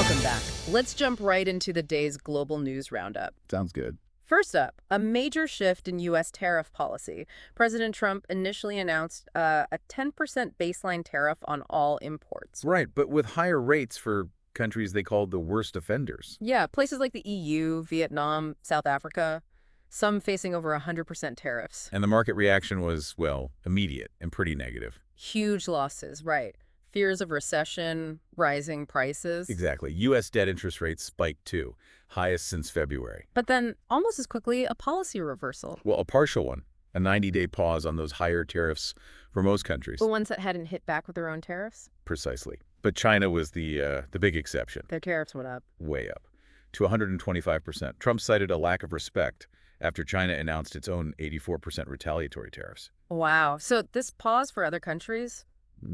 Welcome back. Let's jump right into the day's Global News Roundup. Sounds good. First up, a major shift in U.S. tariff policy. President Trump initially announced a 10% baseline tariff on all imports. Right, but with higher rates for countries they called the worst offenders. Yeah, places like the EU, Vietnam, South Africa, some facing over 100% tariffs. And the market reaction was, well, immediate and pretty negative. Huge losses, right. Fears of recession, rising prices. Exactly. U.S. debt interest rates spiked too, highest since February. But then, almost as quickly, a policy reversal. Well, a partial one, a 90-day pause on those higher tariffs for most countries. The ones that hadn't hit back with their own tariffs? Precisely. But China was the big exception. Their tariffs went up. Way up, to 125%. Trump cited a lack of respect after China announced its own 84% retaliatory tariffs. Wow. So this pause for other countries,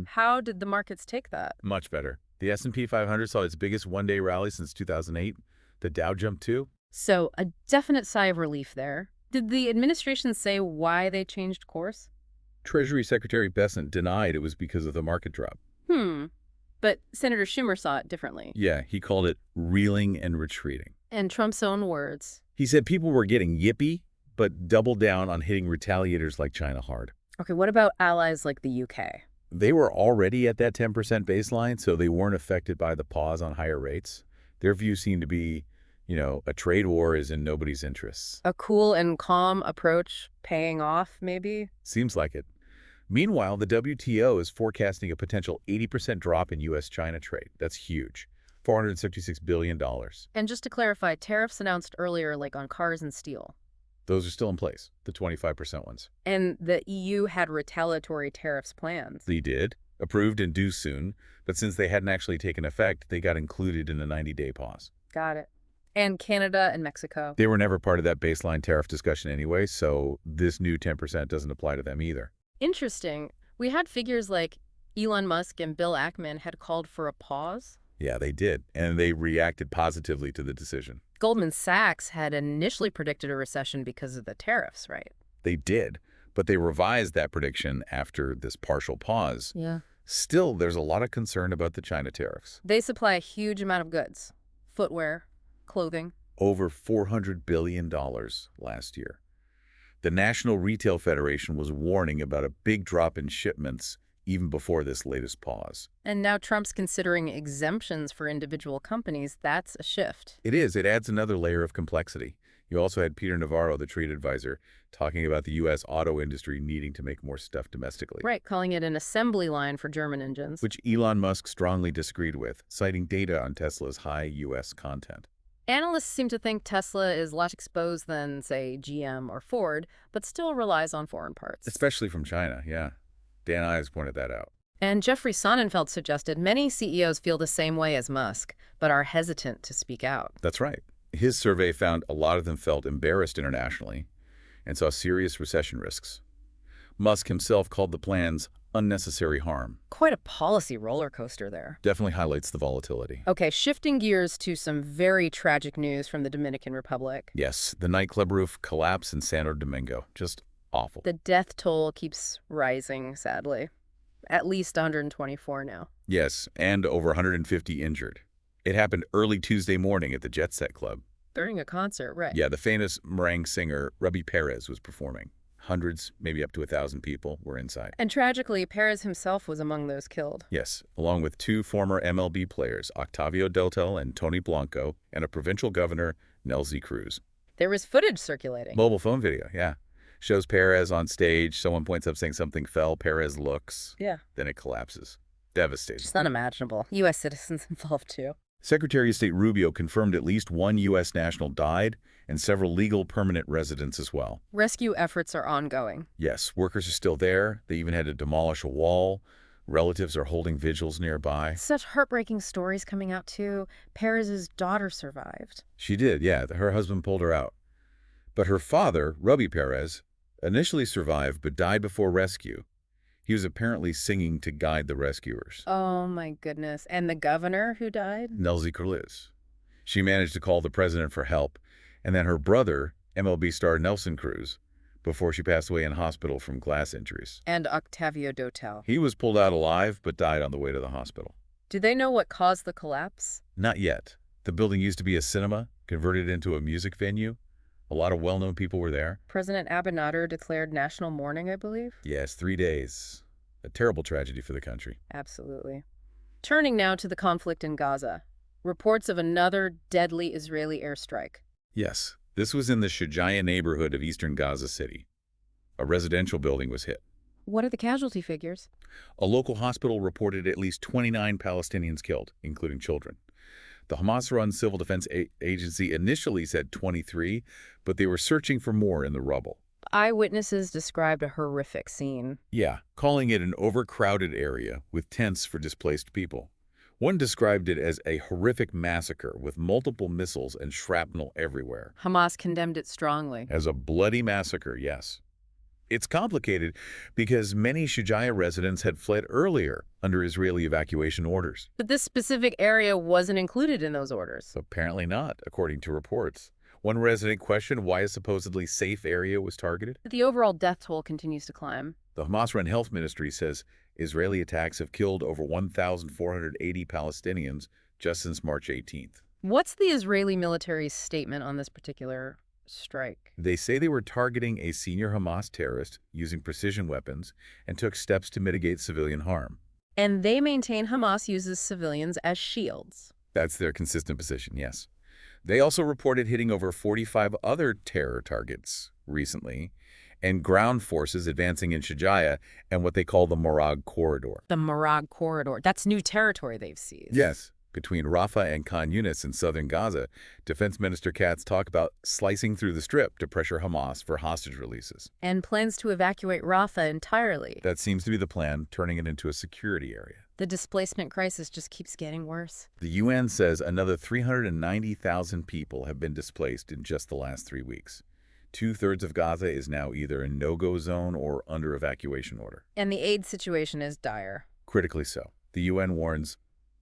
how did the markets take that? Much better. The S&P 500 saw its biggest one-day rally since 2008. The Dow jumped too. So a definite sigh of relief there. Did the administration say why they changed course? Treasury Secretary Bessent denied it was because of the market drop. But Senator Schumer saw it differently. Yeah, he called it reeling and retreating. In Trump's own words. He said people were getting yippy, but doubled down on hitting retaliators like China hard. Okay, what about allies like the UK? They were already at that 10% baseline, so they weren't affected by the pause on higher rates. Their view seemed to be, a trade war is in nobody's interests. A cool and calm approach paying off, maybe? Seems like it. Meanwhile, the WTO is forecasting a potential 80% drop in U.S.-China trade. That's huge. $466 billion. And just to clarify, tariffs announced earlier, like on cars and steel. Those are still in place, the 25% ones. And the EU had retaliatory tariffs plans. They did, approved and due soon, but since they hadn't actually taken effect, they got included in the 90-day pause. Got it. And Canada and Mexico. They were never part of that baseline tariff discussion anyway, so this new 10% doesn't apply to them either. Interesting. We had figures like Elon Musk and Bill Ackman had called for a pause. Yeah, they did, and they reacted positively to the decision. Goldman Sachs had initially predicted a recession because of the tariffs, right? They did, but they revised that prediction after this partial pause. Yeah. Still, there's a lot of concern about the China tariffs. They supply a huge amount of goods. Footwear, clothing. Over $400 billion last year. The National Retail Federation was warning about a big drop in shipments even before this latest pause. And now Trump's considering exemptions for individual companies. That's a shift. It is. It adds another layer of complexity. You also had Peter Navarro, the trade advisor, talking about the U.S. auto industry needing to make more stuff domestically. Right, calling it an assembly line for German engines. Which Elon Musk strongly disagreed with, citing data on Tesla's high U.S. content. Analysts seem to think Tesla is less exposed than, say, GM or Ford, but still relies on foreign parts. Especially from China, yeah. Dan Ives pointed that out. And Jeffrey Sonnenfeld suggested many CEOs feel the same way as Musk, but are hesitant to speak out. That's right. His survey found a lot of them felt embarrassed internationally and saw serious recession risks. Musk himself called the plans unnecessary harm. Quite a policy roller coaster there. Definitely highlights the volatility. Okay, shifting gears to some very tragic news from the Dominican Republic. Yes, the nightclub roof collapsed in Santo Domingo. Just awful. The death toll keeps rising, sadly. At least 124 now. Yes, and over 150 injured. It happened early Tuesday morning at the Jet Set Club. During a concert, right? Yeah, the famous merengue singer Ruby Perez was performing. Hundreds, maybe up to 1,000 people were inside. And tragically, Perez himself was among those killed. Yes, along with two former MLB players, Octavio Dotel and Tony Blanco, and a provincial governor, Nelzy Cruz. There was footage circulating. Mobile phone video, yeah. Shows Perez on stage. Someone points up saying something fell. Perez looks. Yeah. Then it collapses. Devastating. Just unimaginable. U.S. citizens involved, too. Secretary of State Rubio confirmed at least one U.S. national died and several legal permanent residents as well. Rescue efforts are ongoing. Yes, workers are still there. They even had to demolish a wall. Relatives are holding vigils nearby. Such heartbreaking stories coming out, too. Perez's daughter survived. She did, yeah. Her husband pulled her out. But her father, Ruby Perez, initially survived but died before rescue. He was apparently singing to guide the rescuers. Oh, my goodness. And the governor who died? Nelzy Cruz. She managed to call the president for help, and then her brother, MLB star Nelson Cruz, before she passed away in hospital from glass injuries. And Octavio Dotel. He was pulled out alive but died on the way to the hospital. Do they know what caused the collapse? Not yet. The building used to be a cinema, converted into a music venue. A lot of well-known people were there. President Abinader declared national mourning, I believe. Yes, 3 days. A terrible tragedy for the country. Absolutely. Turning now to the conflict in Gaza. Reports of another deadly Israeli airstrike. Yes, this was in the Shujaiya neighborhood of eastern Gaza City. A residential building was hit. What are the casualty figures? A local hospital reported at least 29 Palestinians killed, including children. The Hamas-run Civil Defense Agency initially said 23, but they were searching for more in the rubble. Eyewitnesses described a horrific scene. Yeah, calling it an overcrowded area with tents for displaced people. One described it as a horrific massacre with multiple missiles and shrapnel everywhere. Hamas condemned it strongly. As a bloody massacre, yes. It's complicated because many Shujaiya residents had fled earlier under Israeli evacuation orders. But this specific area wasn't included in those orders. Apparently not, according to reports. One resident questioned why a supposedly safe area was targeted. The overall death toll continues to climb. The Hamas-run health ministry says Israeli attacks have killed over 1,480 Palestinians just since March 18th. What's the Israeli military's statement on this particular strike? They say they were targeting a senior Hamas terrorist using precision weapons and took steps to mitigate civilian harm. And they maintain Hamas uses civilians as shields. That's their consistent position, yes. They also reported hitting over 45 other terror targets recently, and ground forces advancing in Shujaiya and what they call the Marag Corridor. The Marag Corridor. That's new territory they've seized. Yes. Between Rafah and Khan Yunis in southern Gaza, Defense Minister Katz talked about slicing through the strip to pressure Hamas for hostage releases. And plans to evacuate Rafah entirely. That seems to be the plan, turning it into a security area. The displacement crisis just keeps getting worse. The UN says another 390,000 people have been displaced in just the last 3 weeks. 2/3 of Gaza is now either in no-go zone or under evacuation order. And the aid situation is dire. Critically so. The UN warns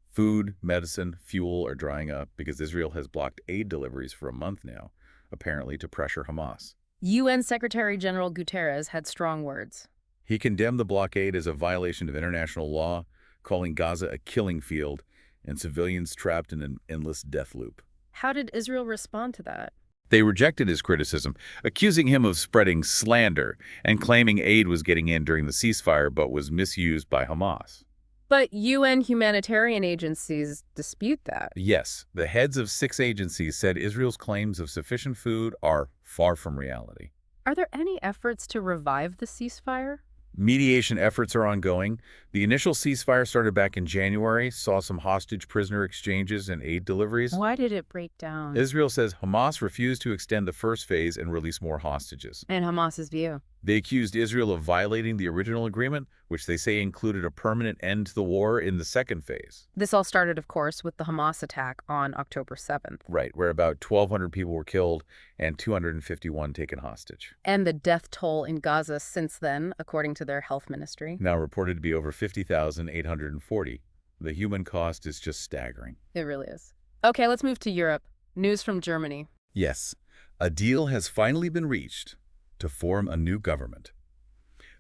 food, medicine, fuel are drying up because Israel has blocked aid deliveries for a month now, apparently to pressure Hamas. UN Secretary General Guterres had strong words. He condemned the blockade as a violation of international law, calling Gaza a killing field and civilians trapped in an endless death loop. How did Israel respond to that? They rejected his criticism, accusing him of spreading slander and claiming aid was getting in during the ceasefire but was misused by Hamas. But UN humanitarian agencies dispute that. Yes, the heads of 6 agencies said Israel's claims of sufficient food are far from reality. Are there any efforts to revive the ceasefire? Mediation efforts are ongoing. The initial ceasefire started back in January, saw some hostage prisoner exchanges and aid deliveries. Why did it break down? Israel says Hamas refused to extend the first phase and release more hostages. And Hamas's view? They accused Israel of violating the original agreement, which they say included a permanent end to the war in the second phase. This all started, of course, with the Hamas attack on October 7th. Right, where about 1,200 people were killed and 251 taken hostage. And the death toll in Gaza since then, according to their health ministry. Now reported to be over 50,840. The human cost is just staggering. It really is. Okay, let's move to Europe. News from Germany. Yes, a deal has finally been reached to form a new government.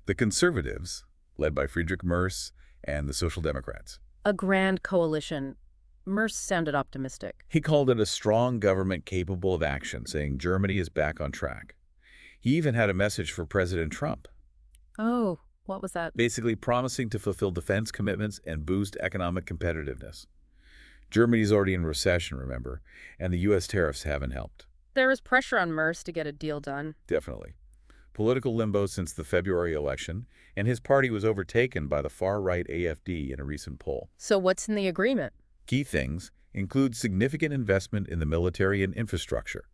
The Conservatives, led by Friedrich Merz, and the Social Democrats. A grand coalition. Merz sounded optimistic. He called it a strong government capable of action, saying Germany is back on track. He even had a message for President Trump. Oh, what was that? Basically promising to fulfill defense commitments and boost economic competitiveness. Germany's already in recession, remember, and the U.S. tariffs haven't helped. There was pressure on Merz to get a deal done. Definitely. Political limbo since the February election, and his party was overtaken by the far-right AfD in a recent poll. So what's in the agreement? Key things include significant investment in the military and infrastructure,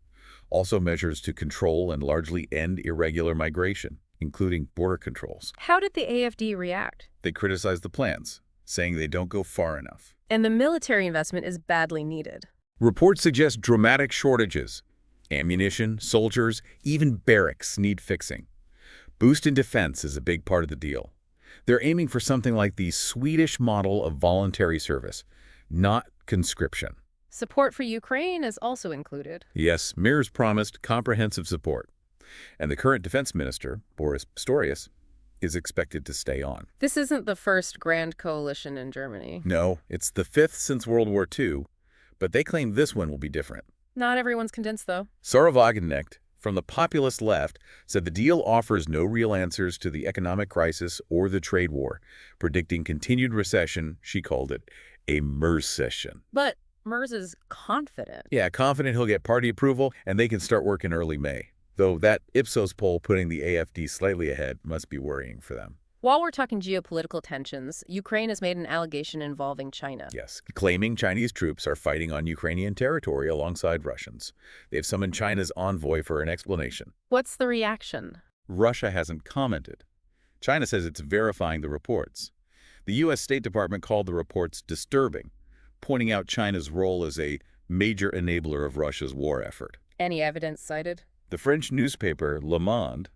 also measures to control and largely end irregular migration, including border controls. How did the AfD react? They criticized the plans, saying they don't go far enough. And the military investment is badly needed. Reports suggest dramatic shortages. Ammunition, soldiers, even barracks need fixing. Boost in defense is a big part of the deal. They're aiming for something like the Swedish model of voluntary service, not conscription. Support for Ukraine is also included. Yes, Merz promised comprehensive support. And the current defense minister, Boris Pistorius, is expected to stay on. This isn't the first grand coalition in Germany. No, it's the 5th since World War II, But they claim this one will be different. Not everyone's convinced, though. Sarah Wagenknecht, from the populist left, said the deal offers no real answers to the economic crisis or the trade war, predicting continued recession. She called it a MERS-cession. But Merz is confident. Yeah, confident he'll get party approval and they can start work in early May. Though that Ipsos poll putting the AfD slightly ahead must be worrying for them. While we're talking geopolitical tensions, Ukraine has made an allegation involving China. Yes, claiming Chinese troops are fighting on Ukrainian territory alongside Russians. They've summoned China's envoy for an explanation. What's the reaction? Russia hasn't commented. China says it's verifying the reports. The U.S. State Department called the reports disturbing, pointing out China's role as a major enabler of Russia's war effort. Any evidence cited? The French newspaper Le Monde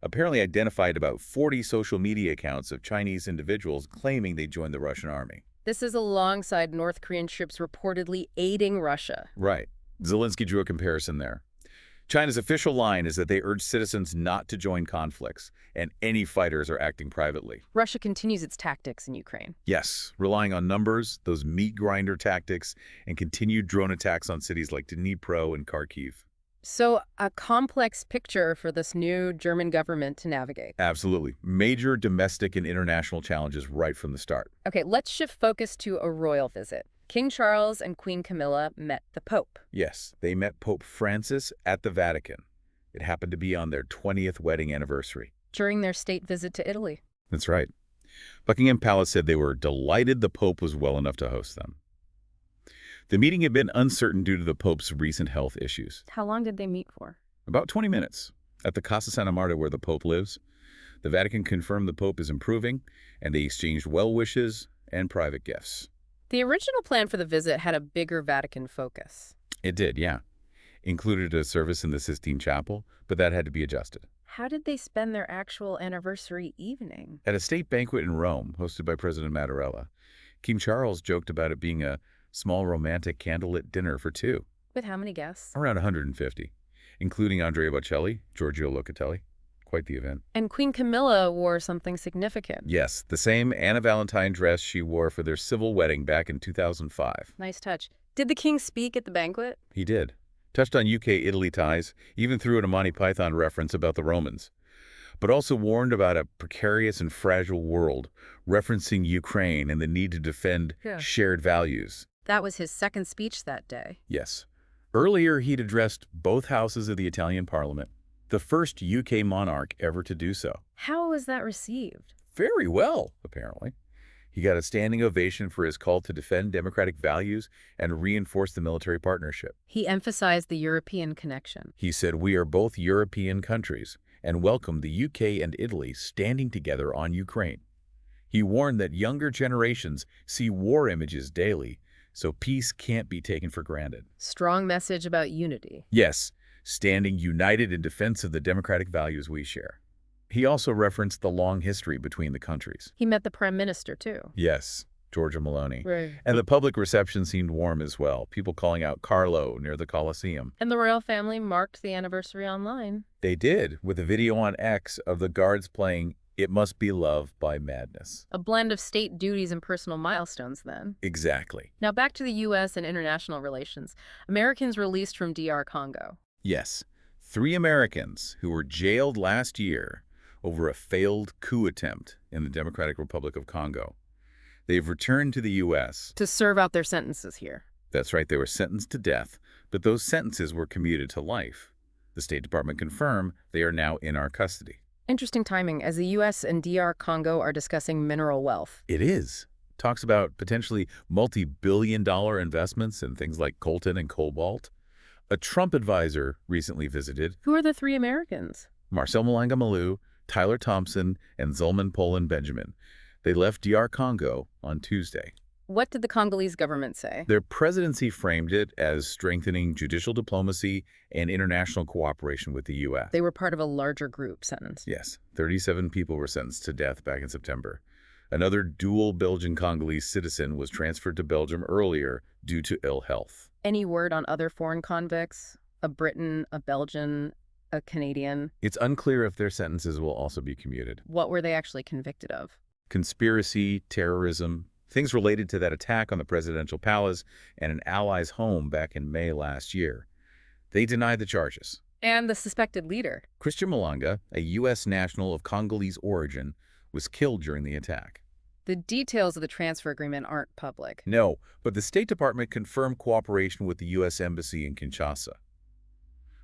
apparently identified about 40 social media accounts of Chinese individuals claiming they joined the Russian army. This is alongside North Korean troops reportedly aiding Russia. Right. Zelensky drew a comparison there. China's official line is that they urge citizens not to join conflicts, and any fighters are acting privately. Russia continues its tactics in Ukraine. Yes, relying on numbers, those meat grinder tactics, and continued drone attacks on cities like Dnipro and Kharkiv. So a complex picture for this new German government to navigate. Absolutely. Major domestic and international challenges right from the start. Okay, let's shift focus to a royal visit. King Charles and Queen Camilla met the Pope. Yes, they met Pope Francis at the Vatican. It happened to be on their 20th wedding anniversary. During their state visit to Italy. That's right. Buckingham Palace said they were delighted the Pope was well enough to host them. The meeting had been uncertain due to the Pope's recent health issues. How long did they meet for? About 20 minutes. At the Casa Santa Marta where the Pope lives, the Vatican confirmed the Pope is improving, and they exchanged well wishes and private gifts. The original plan for the visit had a bigger Vatican focus. It did, yeah. Included a service in the Sistine Chapel, but that had to be adjusted. How did they spend their actual anniversary evening? At a state banquet in Rome, hosted by President Mattarella, King Charles joked about it being a small romantic candlelit dinner for two. With how many guests? Around 150, including Andrea Bocelli, Giorgio Locatelli. Quite the event. And Queen Camilla wore something significant. Yes, the same Anna Valentine dress she wore for their civil wedding back in 2005. Nice touch. Did the king speak at the banquet? He did. Touched on UK-Italy ties, even threw in a Monty Python reference about the Romans. But also warned about a precarious and fragile world, referencing Ukraine and the need to defend shared values. That was his second speech that day. Yes. Earlier, he'd addressed both houses of the Italian parliament, the first UK monarch ever to do so. How was that received? Very well, apparently. He got a standing ovation for his call to defend democratic values and reinforce the military partnership. He emphasized the European connection. He said, "We are both European countries," and welcomed the UK and Italy standing together on Ukraine. He warned that younger generations see war images daily, so peace can't be taken for granted. Strong message about unity. Yes, standing united in defense of the democratic values we share. He also referenced the long history between the countries. He met the prime minister, too. Yes, Giorgia Meloni. Right. And the public reception seemed warm as well, people calling out Carlo near the Colosseum. And the royal family marked the anniversary online. They did, with a video on X of the guards playing "It Must Be Love" by Madness. A blend of state duties and personal milestones, then. Exactly. Now back to the U.S. and international relations. Americans released from DR Congo. Yes, 3 Americans who were jailed last year over a failed coup attempt in the Democratic Republic of Congo. They've returned to the U.S. to serve out their sentences here. That's right, they were sentenced to death, but those sentences were commuted to life. The State Department confirmed they are now in our custody. Interesting timing, as the U.S. and DR Congo are discussing mineral wealth. It is. Talks about potentially multi-billion-dollar investments in things like coltan and cobalt. A Trump advisor recently visited. Who are the 3 Americans? Marcel Malanga Malou, Tyler Thompson, and Zulman Poland Benjamin. They left DR Congo on Tuesday. What did the Congolese government say? Their presidency framed it as strengthening judicial diplomacy and international cooperation with the U.S. They were part of a larger group sentence. Yes, 37 people were sentenced to death back in September. Another dual Belgian-Congolese citizen was transferred to Belgium earlier due to ill health. Any word on other foreign convicts? A Briton, a Belgian, a Canadian? It's unclear if their sentences will also be commuted. What were they actually convicted of? Conspiracy, terrorism, things related to that attack on the presidential palace and an ally's home back in May last year. They denied the charges. And the suspected leader. Christian Malanga, a U.S. national of Congolese origin, was killed during the attack. The details of the transfer agreement aren't public. No, but the State Department confirmed cooperation with the U.S. Embassy in Kinshasa.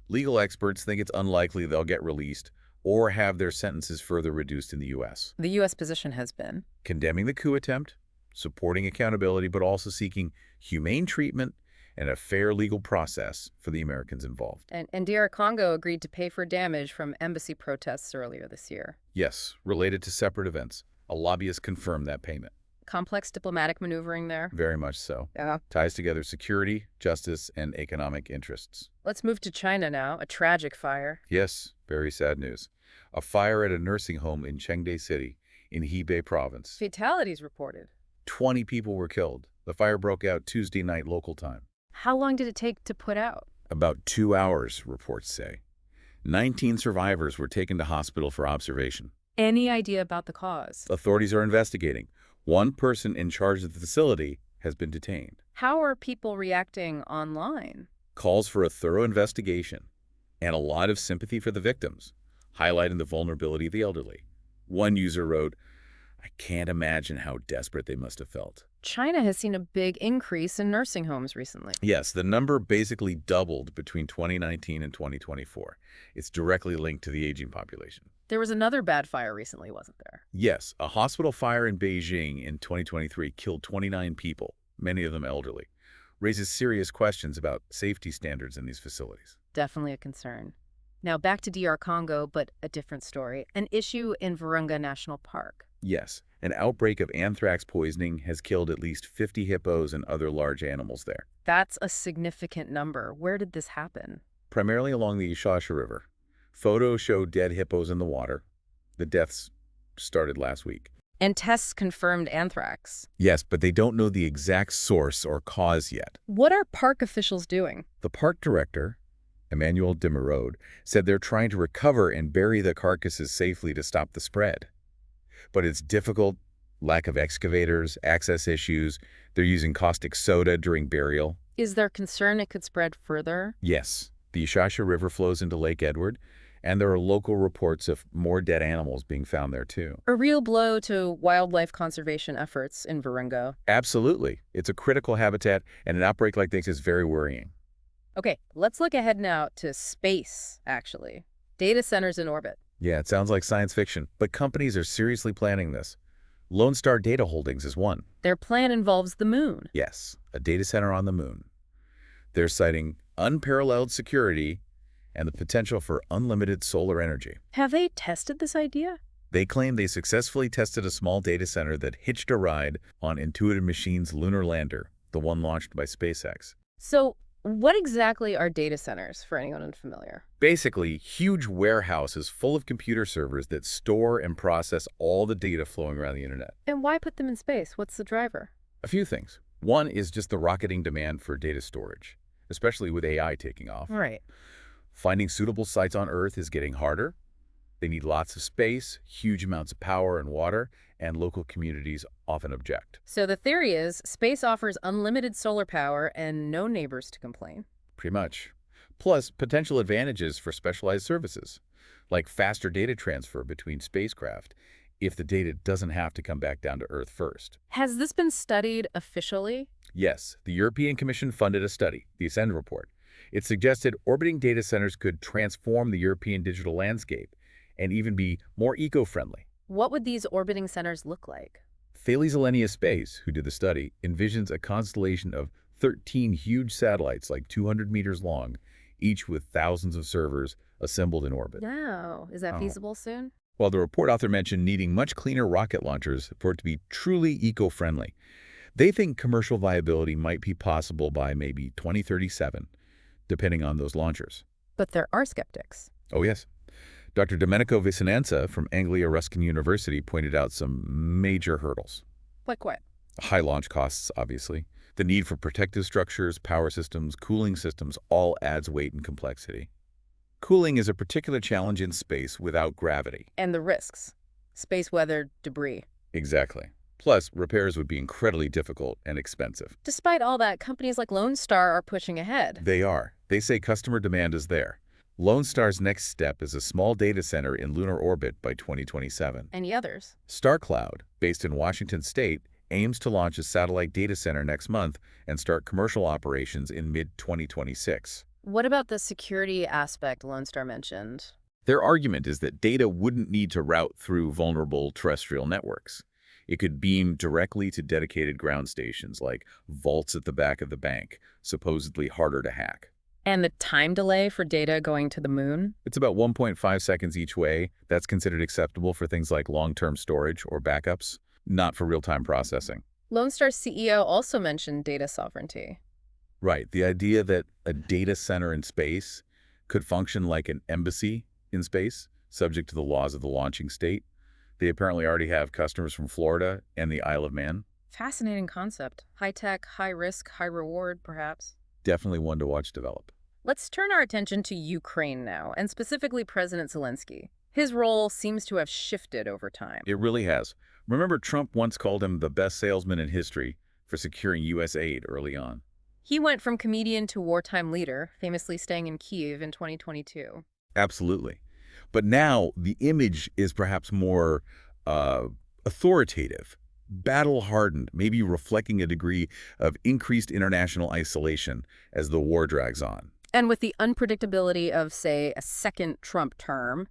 Legal experts think it's unlikely they'll get released or have their sentences further reduced in the U.S. The U.S. position has been Condemning the coup attempt, supporting accountability, but also seeking humane treatment and a fair legal process for the Americans involved. And DR Congo agreed to pay for damage from embassy protests earlier this year. Yes, related to separate events. A lobbyist confirmed that payment. Complex diplomatic maneuvering there. Very much so. Yeah. Ties together security, justice, and economic interests. Let's move to China now. A tragic fire. Yes, very sad news. A fire at a nursing home in Chengde City in Hebei province. Fatalities reported. 20 people were killed. The fire broke out Tuesday night local time. How long did it take to put out? About 2 hours, reports say. 19 survivors were taken to hospital for observation. Any idea about the cause? Authorities are investigating. One person in charge of the facility has been detained. How are people reacting online? Calls for a thorough investigation and a lot of sympathy for the victims, highlighting the vulnerability of the elderly. One user wrote, "I can't imagine how desperate they must have felt." China has seen a big increase in nursing homes recently. Yes, the number basically doubled between 2019 and 2024. It's directly linked to the aging population. There was another bad fire recently, wasn't there? Yes, a hospital fire in Beijing in 2023 killed 29 people, many of them elderly. Raises serious questions about safety standards in these facilities. Definitely a concern. Now back to DR Congo, but a different story. An issue in Virunga National Park. Yes, an outbreak of anthrax poisoning has killed at least 50 hippos and other large animals there. That's a significant number. Where did this happen? Primarily along the Ishasha River. Photos show dead hippos in the water. The deaths started last week. And tests confirmed anthrax. Yes, but they don't know the exact source or cause yet. What are park officials doing? The park director, Emmanuel Demerode, said they're trying to recover and bury the carcasses safely to stop the spread. But it's difficult, lack of excavators, access issues. They're using caustic soda during burial. Is there concern it could spread further? Yes, the Ishasha River flows into Lake Edward, and there are local reports of more dead animals being found there too. A real blow to wildlife conservation efforts in Virunga. Absolutely. It's a critical habitat, and an outbreak like this is very worrying. Okay, let's look ahead now to space, actually. Data centers in orbit. Yeah, it sounds like science fiction, but companies are seriously planning this. Lone Star Data Holdings is one. Their plan involves the moon. Yes, a data center on the moon. They're citing unparalleled security and the potential for unlimited solar energy. Have they tested this idea? They claim they successfully tested a small data center that hitched a ride on Intuitive Machines' lunar lander, the one launched by SpaceX. So, what exactly are data centers, for anyone unfamiliar? Basically, huge warehouses full of computer servers that store and process all the data flowing around the internet. And why put them in space? What's the driver? A few things. One is just the rocketing demand for data storage, especially with AI taking off. Right. Finding suitable sites on Earth is getting harder. They need lots of space, huge amounts of power and water, and local communities often object. So the theory is space offers unlimited solar power and no neighbors to complain. Pretty much. Plus, potential advantages for specialized services, like faster data transfer between spacecraft if the data doesn't have to come back down to Earth first. Has this been studied officially? Yes, the European Commission funded a study, the Ascend report. It suggested orbiting data centers could transform the European digital landscape and even be more eco-friendly. What would these orbiting centers look like? Thales Alenia Space, who did the study, envisions a constellation of 13 huge satellites like 200 meters long, each with thousands of servers assembled in orbit. No. Is that feasible soon? While the report author mentioned needing much cleaner rocket launchers for it to be truly eco-friendly, they think commercial viability might be possible by maybe 2037, depending on those launchers. But there are skeptics. Oh, yes. Dr. Domenico Vicinanza from Anglia Ruskin University pointed out some major hurdles. Like what? High launch costs, obviously. The need for protective structures, power systems, cooling systems all adds weight and complexity. Cooling is a particular challenge in space without gravity. And the risks. Space weather, debris. Exactly. Plus, repairs would be incredibly difficult and expensive. Despite all that, companies like Lone Star are pushing ahead. They are. They say customer demand is there. Lone Star's next step is a small data center in lunar orbit by 2027. Any others? StarCloud, based in Washington state, aims to launch a satellite data center next month and start commercial operations in mid-2026. What about the security aspect Lone Star mentioned? Their argument is that data wouldn't need to route through vulnerable terrestrial networks. It could beam directly to dedicated ground stations like vaults at the back of the bank, supposedly harder to hack. And the time delay for data going to the moon? It's about 1.5 seconds each way. That's considered acceptable for things like long-term storage or backups, not for real-time processing. Lone Star's CEO also mentioned data sovereignty. Right. The idea that a data center in space could function like an embassy in space, subject to the laws of the launching state. They apparently already have customers from Florida and the Isle of Man. Fascinating concept. High tech, high risk, high reward, perhaps. Definitely one to watch develop. Let's turn our attention to Ukraine now, and specifically President Zelensky. His role seems to have shifted over time. It really has. Remember, Trump once called him the best salesman in history for securing U.S. aid early on. He went from comedian to wartime leader, famously staying in Kyiv in 2022. Absolutely. But now the image is perhaps more authoritative, battle-hardened, maybe reflecting a degree of increased international isolation as the war drags on. And with the unpredictability of, say, a second Trump term,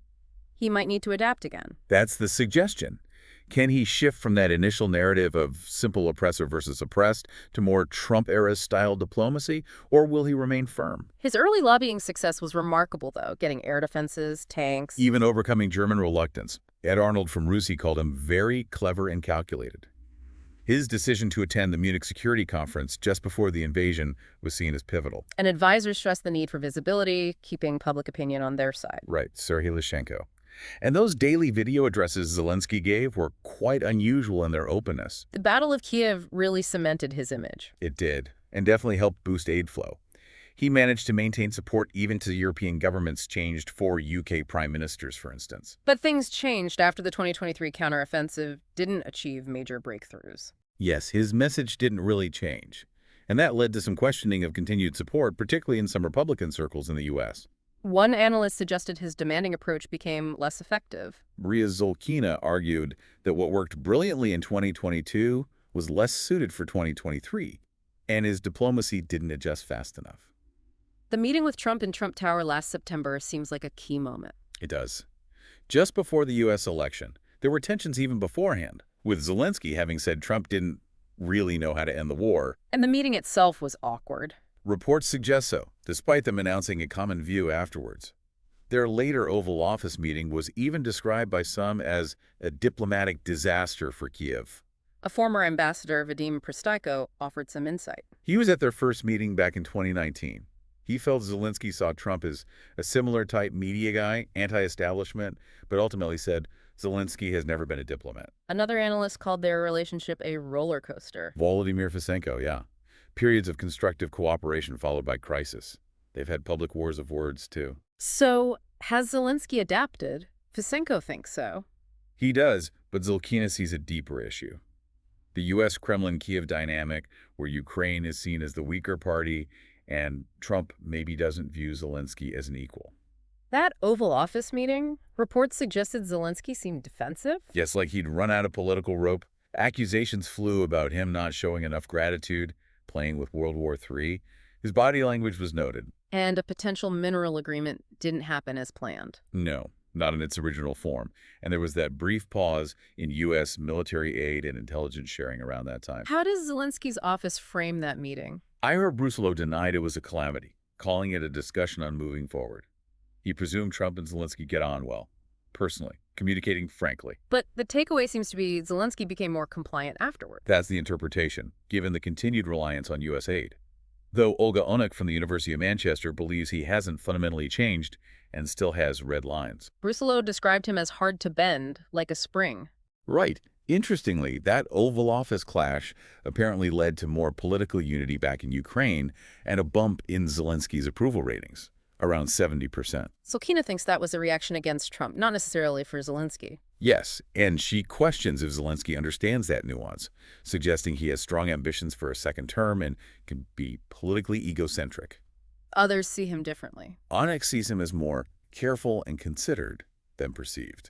he might need to adapt again. That's the suggestion. Can he shift from that initial narrative of simple oppressor versus oppressed to more Trump-era style diplomacy, or will he remain firm? His early lobbying success was remarkable, though, getting air defenses, tanks. Even overcoming German reluctance. Ed Arnold from RUSI called him very clever and calculated. His decision to attend the Munich Security Conference just before the invasion was seen as pivotal. And advisors stressed the need for visibility, keeping public opinion on their side. Right, Serhiy Lyshenko. And those daily video addresses Zelensky gave were quite unusual in their openness. The Battle of Kyiv really cemented his image. It did, and definitely helped boost aid flow. He managed to maintain support even to European governments changed 4 UK prime ministers, for instance. But things changed after the 2023 counteroffensive didn't achieve major breakthroughs. Yes, his message didn't really change. And that led to some questioning of continued support, particularly in some Republican circles in the U.S. One analyst suggested his demanding approach became less effective. Maria Zolkina argued that what worked brilliantly in 2022 was less suited for 2023, and his diplomacy didn't adjust fast enough. The meeting with Trump in Trump Tower last September seems like a key moment. It does. Just before the U.S. election, there were tensions even beforehand, with Zelensky having said Trump didn't really know how to end the war. And the meeting itself was awkward. Reports suggest so, despite them announcing a common view afterwards. Their later Oval Office meeting was even described by some as a diplomatic disaster for Kyiv. A former ambassador, Vadim Pristaiko, offered some insight. He was at their first meeting back in 2019. He felt Zelensky saw Trump as a similar type media guy, anti-establishment, but ultimately said Zelensky has never been a diplomat. Another analyst called their relationship a roller coaster. Volodymyr Fisenko, yeah. Periods of constructive cooperation followed by crisis. They've had public wars of words, too. So, has Zelensky adapted? Fisenko thinks so. He does, but Zolkina sees a deeper issue. The U.S. Kremlin-Kiev dynamic, where Ukraine is seen as the weaker party, and Trump maybe doesn't view Zelensky as an equal. That Oval Office meeting, reports suggested Zelensky seemed defensive? Yes, like he'd run out of political rope. Accusations flew about him not showing enough gratitude, playing with World War III. His body language was noted. And a potential mineral agreement didn't happen as planned. No, not in its original form. And there was that brief pause in U.S. military aid and intelligence sharing around that time. How does Zelensky's office frame that meeting? Ira Brusillo denied it was a calamity, calling it a discussion on moving forward. He presumed Trump and Zelensky get on well, personally, communicating frankly. But the takeaway seems to be Zelensky became more compliant afterward. That's the interpretation, given the continued reliance on U.S. aid. Though Olga Onik from the University of Manchester believes he hasn't fundamentally changed and still has red lines. Brusillo described him as hard to bend, like a spring. Right. Interestingly, that Oval Office clash apparently led to more political unity back in Ukraine and a bump in Zelensky's approval ratings, around 70%. Zolkina thinks that was a reaction against Trump, not necessarily for Zelensky. Yes, and she questions if Zelensky understands that nuance, suggesting he has strong ambitions for a second term and can be politically egocentric. Others see him differently. Onyx sees him as more careful and considered than perceived.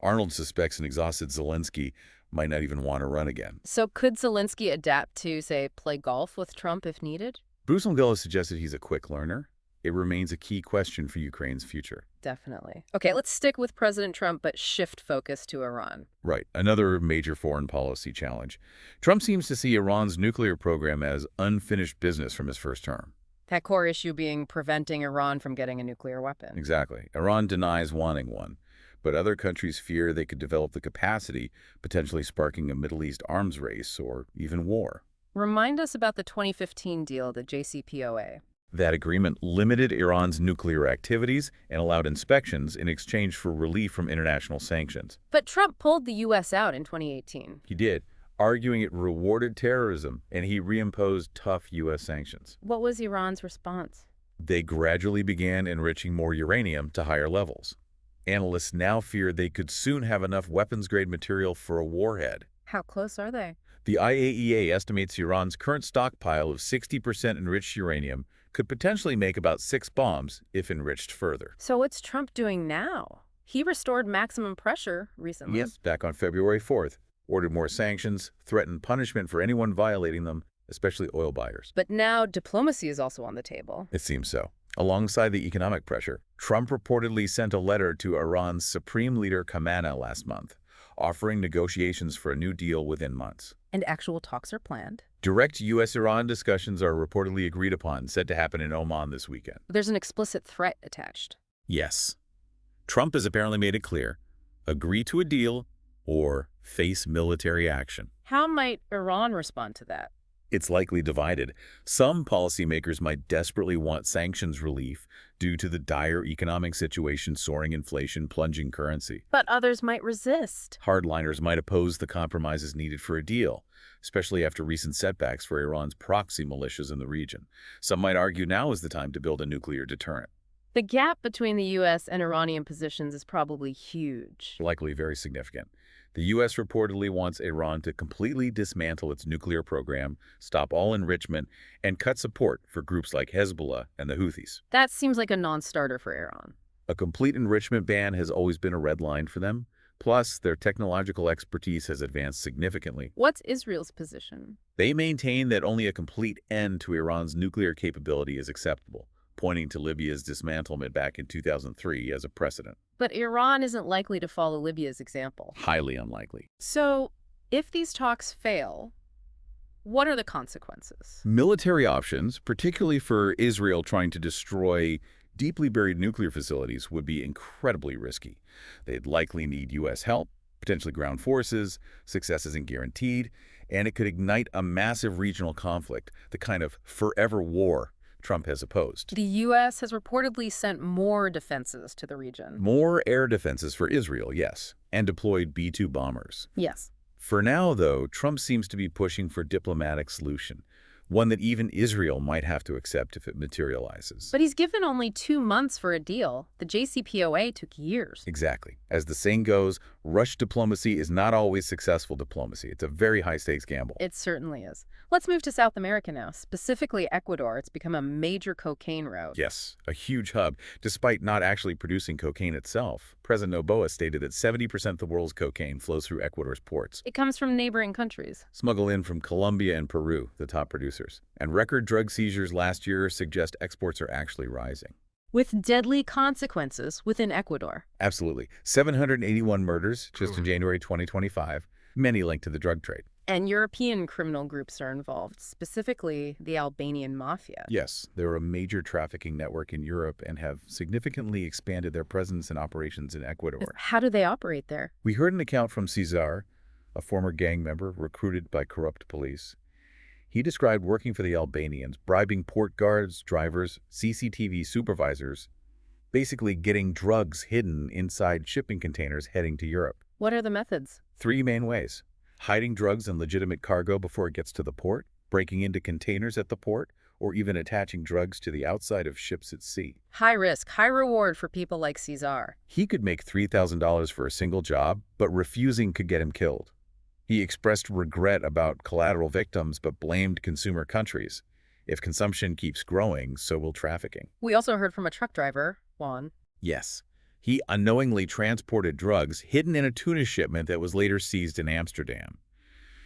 Arnold suspects an exhausted Zelensky might not even want to run again. So could Zelensky adapt to, say, play golf with Trump if needed? Bruce Mongella suggested he's a quick learner. It remains a key question for Ukraine's future. Definitely. Okay, let's stick with President Trump, but shift focus to Iran. Right, another major foreign policy challenge. Trump seems to see Iran's nuclear program as unfinished business from his first term. That core issue being preventing Iran from getting a nuclear weapon. Exactly. Iran denies wanting one, but other countries fear they could develop the capacity, potentially sparking a Middle East arms race or even war. Remind us about the 2015 deal, the JCPOA. That agreement limited Iran's nuclear activities and allowed inspections in exchange for relief from international sanctions. But Trump pulled the U.S. out in 2018. He did, arguing it rewarded terrorism, and he reimposed tough U.S. sanctions. What was Iran's response? They gradually began enriching more uranium to higher levels. Analysts now fear they could soon have enough weapons-grade material for a warhead. How close are they? The IAEA estimates Iran's current stockpile of 60% enriched uranium could potentially make about 6 bombs if enriched further. So what's Trump doing now? He restored maximum pressure recently. Yes, back on February 4th, ordered more sanctions, threatened punishment for anyone violating them, especially oil buyers. But now diplomacy is also on the table. It seems so. Alongside the economic pressure, Trump reportedly sent a letter to Iran's Supreme Leader Camilla last month, offering negotiations for a new deal within months. And actual talks are planned. Direct U.S.-Iran discussions are reportedly agreed upon, set to happen in Oman this weekend. There's an explicit threat attached. Yes. Trump has apparently made it clear, agree to a deal or face military action. How might Iran respond to that? It's likely divided. Some policymakers might desperately want sanctions relief due to the dire economic situation, soaring inflation, plunging currency. But others might resist. Hardliners might oppose the compromises needed for a deal, especially after recent setbacks for Iran's proxy militias in the region. Some might argue now is the time to build a nuclear deterrent. The gap between the U.S. and Iranian positions is probably huge. Likely very significant. The U.S. reportedly wants Iran to completely dismantle its nuclear program, stop all enrichment, and cut support for groups like Hezbollah and the Houthis. That seems like a non-starter for Iran. A complete enrichment ban has always been a red line for them. Plus, their technological expertise has advanced significantly. What's Israel's position? They maintain that only a complete end to Iran's nuclear capability is acceptable, pointing to Libya's dismantlement back in 2003 as a precedent. But Iran isn't likely to follow Libya's example. Highly unlikely. So, if these talks fail, what are the consequences? Military options, particularly for Israel trying to destroy deeply buried nuclear facilities, would be incredibly risky. They'd likely need U.S. help, potentially ground forces, success isn't guaranteed, and it could ignite a massive regional conflict, the kind of forever war Trump has opposed. The U.S. has reportedly sent more defenses to the region. More air defenses for Israel, yes, and deployed B-2 bombers. Yes. For now, though, Trump seems to be pushing for a diplomatic solution, one that even Israel might have to accept if it materializes. But he's given only 2 months for a deal. The JCPOA took years. Exactly. As the saying goes, rushed diplomacy is not always successful diplomacy. It's a very high-stakes gamble. It certainly is. Let's move to South America now, specifically Ecuador. It's become a major cocaine route. Yes, a huge hub. Despite not actually producing cocaine itself, President Noboa stated that 70% of the world's cocaine flows through Ecuador's ports. It comes from neighboring countries. Smuggled in from Colombia and Peru, the top producers. And record drug seizures last year suggest exports are actually rising. With deadly consequences within Ecuador. Absolutely. 781 murders just in January 2025, many linked to the drug trade. And European criminal groups are involved, specifically the Albanian mafia. Yes, they're a major trafficking network in Europe and have significantly expanded their presence and operations in Ecuador. How do they operate there? We heard an account from Cesar, a former gang member recruited by corrupt police. He described working for the Albanians, bribing port guards, drivers, CCTV supervisors, basically getting drugs hidden inside shipping containers heading to Europe. What are the methods? 3 main ways: hiding drugs and legitimate cargo before it gets to the port, breaking into containers at the port, or even attaching drugs to the outside of ships at sea. High risk, high reward for people like Cesar. He could make $3,000 for a single job, but refusing could get him killed. He expressed regret about collateral victims but blamed consumer countries. If consumption keeps growing, so will trafficking. We also heard from a truck driver, Juan. Yes, he unknowingly transported drugs hidden in a tuna shipment that was later seized in Amsterdam.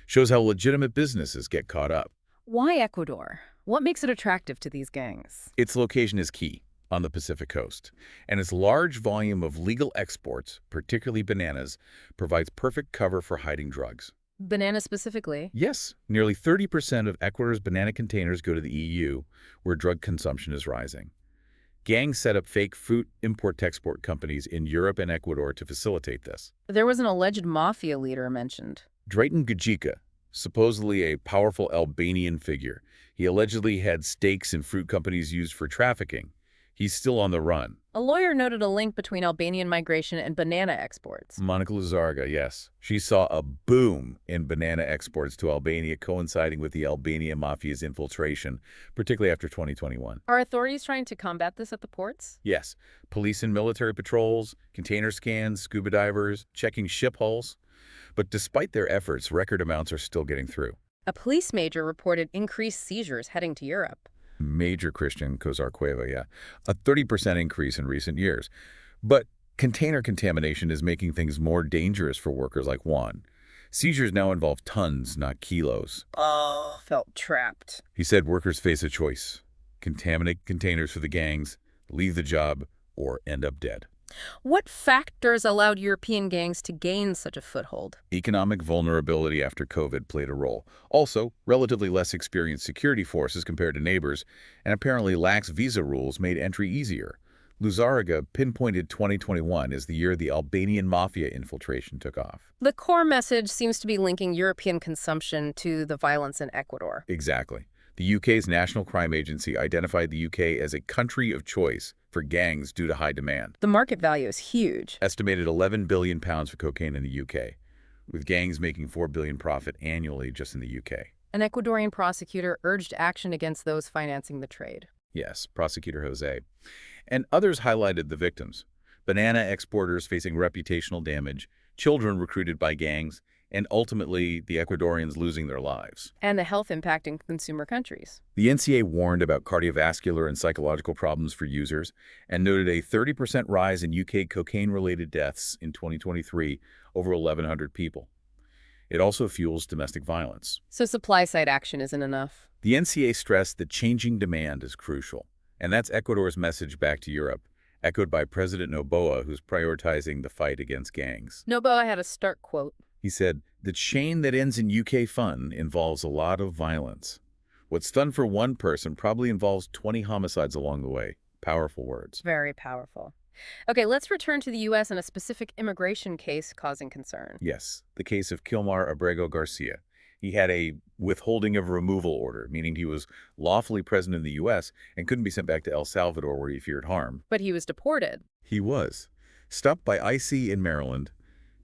Shows how legitimate businesses get caught up. Why Ecuador? What makes it attractive to these gangs? Its location is key, on the Pacific coast, and its large volume of legal exports, particularly bananas, provides perfect cover for hiding drugs. Bananas specifically? Yes, nearly 30% of Ecuador's banana containers go to the EU, where drug consumption is rising. Gangs set up fake fruit import-export companies in Europe and Ecuador to facilitate this. There was an alleged mafia leader mentioned. Drayton Gajica, supposedly a powerful Albanian figure. He allegedly had stakes in fruit companies used for trafficking. He's still on the run. A lawyer noted a link between Albanian migration and banana exports. Monica Luzarga, yes. She saw a boom in banana exports to Albania coinciding with the Albanian mafia's infiltration, particularly after 2021. Are authorities trying to combat this at the ports? Yes. Police and military patrols, container scans, scuba divers, checking ship hulls. But despite their efforts, record amounts are still getting through. A police major reported increased seizures heading to Europe. Major Christian Cozar Cueva, yeah. A 30% increase in recent years. But container contamination is making things more dangerous for workers like Juan. Seizures now involve tons, not kilos. Oh, felt trapped. He said workers face a choice. Contaminate containers for the gangs, leave the job, or end up dead. What factors allowed European gangs to gain such a foothold? Economic vulnerability after COVID played a role. Also, relatively less experienced security forces compared to neighbors, and apparently lax visa rules made entry easier. Luzarga pinpointed 2021 as the year the Albanian mafia infiltration took off. The core message seems to be linking European consumption to the violence in Ecuador. Exactly. The UK's National Crime Agency identified the UK as a country of choice for gangs due to high demand. The market value is huge. Estimated £11 billion for cocaine in the UK, with gangs making $4 billion profit annually just in the UK. An Ecuadorian prosecutor urged action against those financing the trade. Yes, Prosecutor Jose. And others highlighted the victims. Banana exporters facing reputational damage, children recruited by gangs, and ultimately the Ecuadorians losing their lives. And the health impact in consumer countries. The NCA warned about cardiovascular and psychological problems for users and noted a 30% rise in UK cocaine-related deaths in 2023, over 1,100 people. It also fuels domestic violence. So supply-side action isn't enough. The NCA stressed that changing demand is crucial, and that's Ecuador's message back to Europe, echoed by President Noboa, who's prioritizing the fight against gangs. Noboa had a stark quote. He said, "The chain that ends in UK fun involves a lot of violence. What's done for one person probably involves 20 homicides along the way." Powerful words. Very powerful. Okay, let's return to the U.S. and a specific immigration case causing concern. Yes, the case of Kilmar Abrego Garcia. He had a withholding of removal order, meaning he was lawfully present in the U.S. and couldn't be sent back to El Salvador where he feared harm. But he was deported. He was. Stopped by IC in Maryland,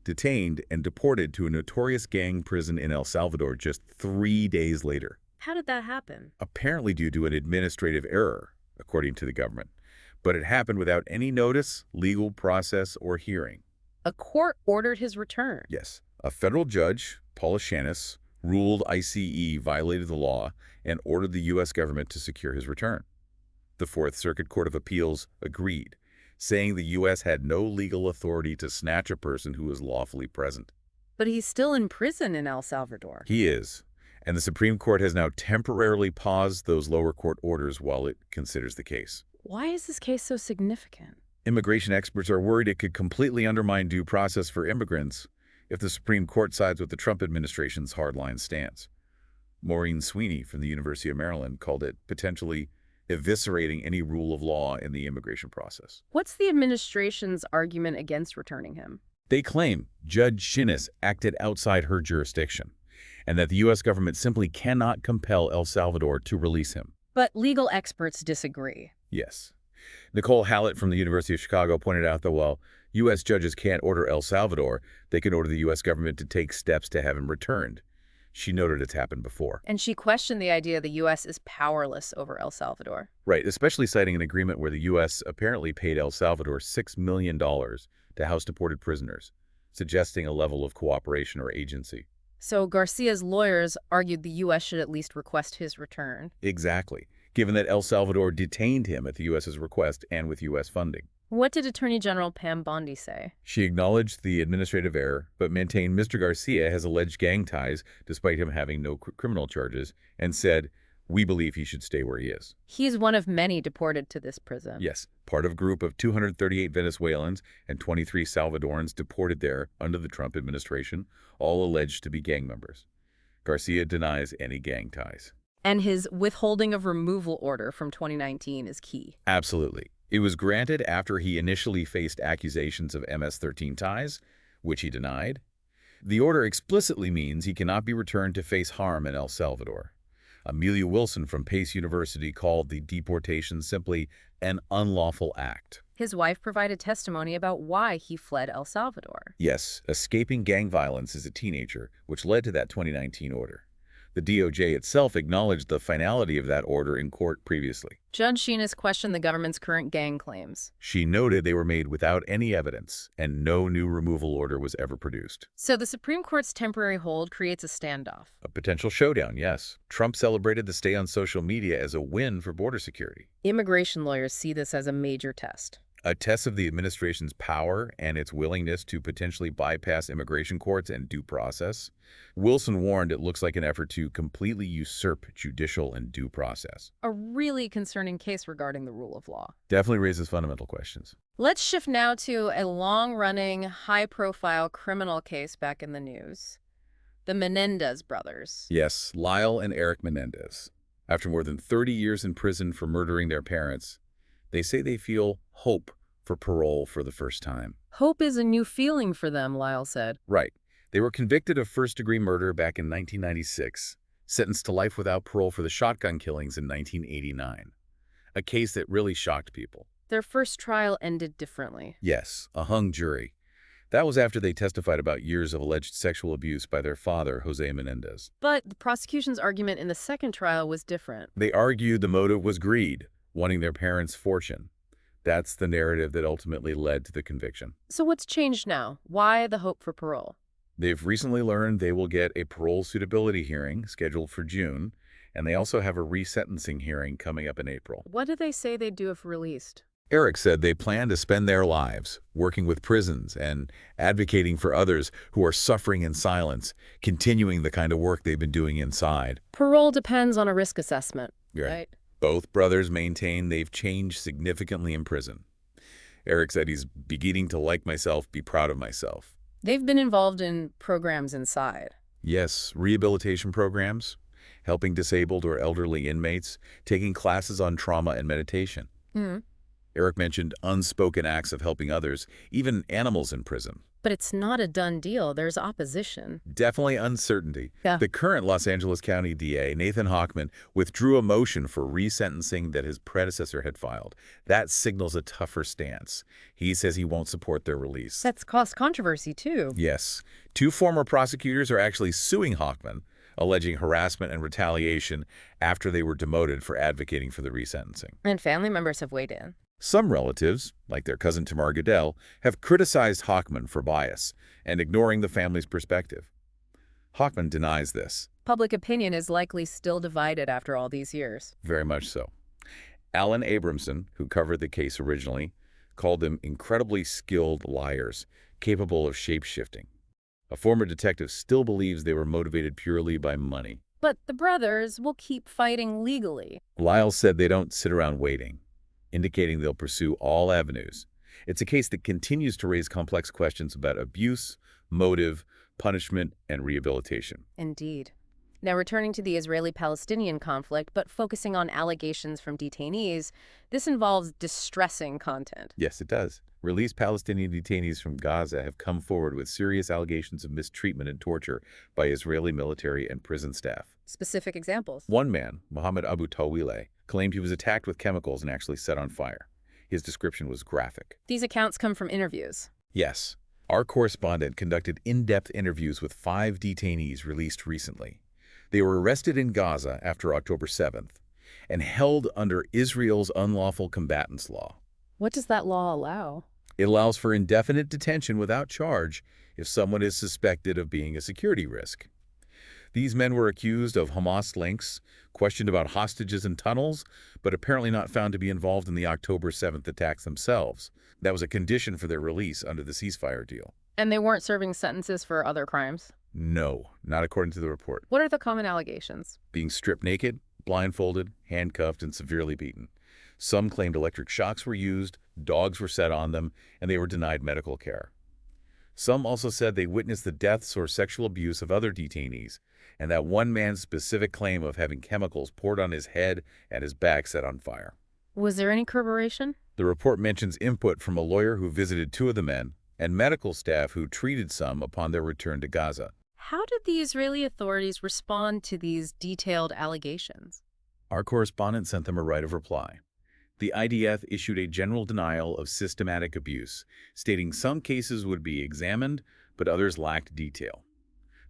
detained and deported to a notorious gang prison in El Salvador just 3 days later. How did that happen? Apparently due to an administrative error, according to the government. But it happened without any notice, legal process, or hearing. A court ordered his return. Yes. A federal judge, Paula Shanis, ruled ICE violated the law and ordered the U.S. government to secure his return. The Fourth Circuit Court of Appeals agreed, saying the U.S. had no legal authority to snatch a person who was lawfully present. But he's still in prison in El Salvador. He is, and the Supreme Court has now temporarily paused those lower court orders while it considers the case. Why is this case so significant? Immigration experts are worried it could completely undermine due process for immigrants if the Supreme Court sides with the Trump administration's hardline stance. Maureen Sweeney from the University of Maryland called it potentially eviscerating any rule of law in the immigration process. What's the administration's argument against returning him? They claim Judge Shanis acted outside her jurisdiction and that the U.S. government simply cannot compel El Salvador to release him. But legal experts disagree. Yes. Nicole Hallett from the University of Chicago pointed out that while U.S. judges can't order El Salvador, they can order the U.S. government to take steps to have him returned. She noted it's happened before. And she questioned the idea the U.S. is powerless over El Salvador. Right, especially citing an agreement where the U.S. apparently paid El Salvador $6 million to house deported prisoners, suggesting a level of cooperation or agency. So Garcia's lawyers argued the U.S. should at least request his return. Exactly, given that El Salvador detained him at the U.S.'s request and with U.S. funding. What did Attorney General Pam Bondi say? She acknowledged the administrative error, but maintained Mr. Garcia has alleged gang ties despite him having no criminal charges, and said, "We believe he should stay where he is." He's one of many deported to this prison. Yes, part of a group of 238 Venezuelans and 23 Salvadorans deported there under the Trump administration, all alleged to be gang members. Garcia denies any gang ties. And his withholding of removal order from 2019 is key. Absolutely. It was granted after he initially faced accusations of MS-13 ties, which he denied. The order explicitly means he cannot be returned to face harm in El Salvador. Amelia Wilson from Pace University called the deportation simply an unlawful act. His wife provided testimony about why he fled El Salvador. Yes, escaping gang violence as a teenager, which led to that 2019 order. The DOJ itself acknowledged the finality of that order in court previously. Judge Sheen has questioned the government's current gang claims. She noted they were made without any evidence, and no new removal order was ever produced. So the Supreme Court's temporary hold creates a standoff. A potential showdown, yes. Trump celebrated the stay on social media as a win for border security. Immigration lawyers see this as a major test. A test of the administration's power and its willingness to potentially bypass immigration courts and due process. Wilson warned it looks like an effort to completely usurp judicial and due process. A really concerning case regarding the rule of law. Definitely raises fundamental questions. Let's shift now to a long-running, high-profile criminal case back in the news. The Menendez brothers. Yes, Lyle and Eric Menendez. After more than 30 years in prison for murdering their parents, they say they feel hope for parole for the first time. Hope is a new feeling for them, Lyle said. Right. They were convicted of first-degree murder back in 1996, sentenced to life without parole for the shotgun killings in 1989. A case that really shocked people. Their first trial ended differently. Yes, a hung jury. That was after they testified about years of alleged sexual abuse by their father, Jose Menendez. But the prosecution's argument in the second trial was different. They argued the motive was greed, wanting their parents' fortune. That's the narrative that ultimately led to the conviction. So what's changed now? Why the hope for parole? They've recently learned they will get a parole suitability hearing scheduled for June, and they also have a resentencing hearing coming up in April. What do they say they'd do if released? Eric said they plan to spend their lives working with prisons and advocating for others who are suffering in silence, continuing the kind of work they've been doing inside. Parole depends on a risk assessment, right? Both brothers maintain they've changed significantly in prison. Eric said he's beginning to like myself, be proud of myself. They've been involved in programs inside. Yes, rehabilitation programs, helping disabled or elderly inmates, taking classes on trauma and meditation. Eric mentioned unspoken acts of helping others, even animals in prison. But it's not a done deal. There's opposition. Definitely uncertainty. Yeah. The current Los Angeles County DA, Nathan Hochman, withdrew a motion for resentencing that his predecessor had filed. That signals a tougher stance. He says he won't support their release. That's caused controversy, too. Yes. Two former prosecutors are actually suing Hochman, alleging harassment and retaliation after they were demoted for advocating for the resentencing. And family members have weighed in. Some relatives, like their cousin Tamar Goodell, have criticized Hochman for bias and ignoring the family's perspective. Hochman denies this. Public opinion is likely still divided after all these years. Very much so. Alan Abramson, who covered the case originally, called them incredibly skilled liars, capable of shape-shifting. A former detective still believes they were motivated purely by money. But the brothers will keep fighting legally. Lyle said they don't sit around waiting, indicating they'll pursue all avenues. It's a case that continues to raise complex questions about abuse, motive, punishment, and rehabilitation. Indeed. Now, returning to the Israeli-Palestinian conflict, but focusing on allegations from detainees, this involves distressing content. Yes, it does. Released Palestinian detainees from Gaza have come forward with serious allegations of mistreatment and torture by Israeli military and prison staff. Specific examples. One man, Mohammed Abu Tawile, claimed he was attacked with chemicals and actually set on fire. His description was graphic. These accounts come from interviews. Yes. Our correspondent conducted in-depth interviews with 5 detainees released recently. They were arrested in Gaza after October 7th and held under Israel's unlawful combatants law. What does that law allow? It allows for indefinite detention without charge if someone is suspected of being a security risk. These men were accused of Hamas links, questioned about hostages and tunnels, but apparently not found to be involved in the October 7th attacks themselves. That was a condition for their release under the ceasefire deal. And they weren't serving sentences for other crimes? No, not according to the report. What are the common allegations? Being stripped naked, blindfolded, handcuffed, and severely beaten. Some claimed electric shocks were used, dogs were set on them, and they were denied medical care. Some also said they witnessed the deaths or sexual abuse of other detainees, and that one man's specific claim of having chemicals poured on his head and his back set on fire. Was there any corroboration? The report mentions input from a lawyer who visited 2 of the men and medical staff who treated some upon their return to Gaza. How did the Israeli authorities respond to these detailed allegations? Our correspondent sent them a right of reply. The IDF issued a general denial of systematic abuse, stating some cases would be examined, but others lacked detail.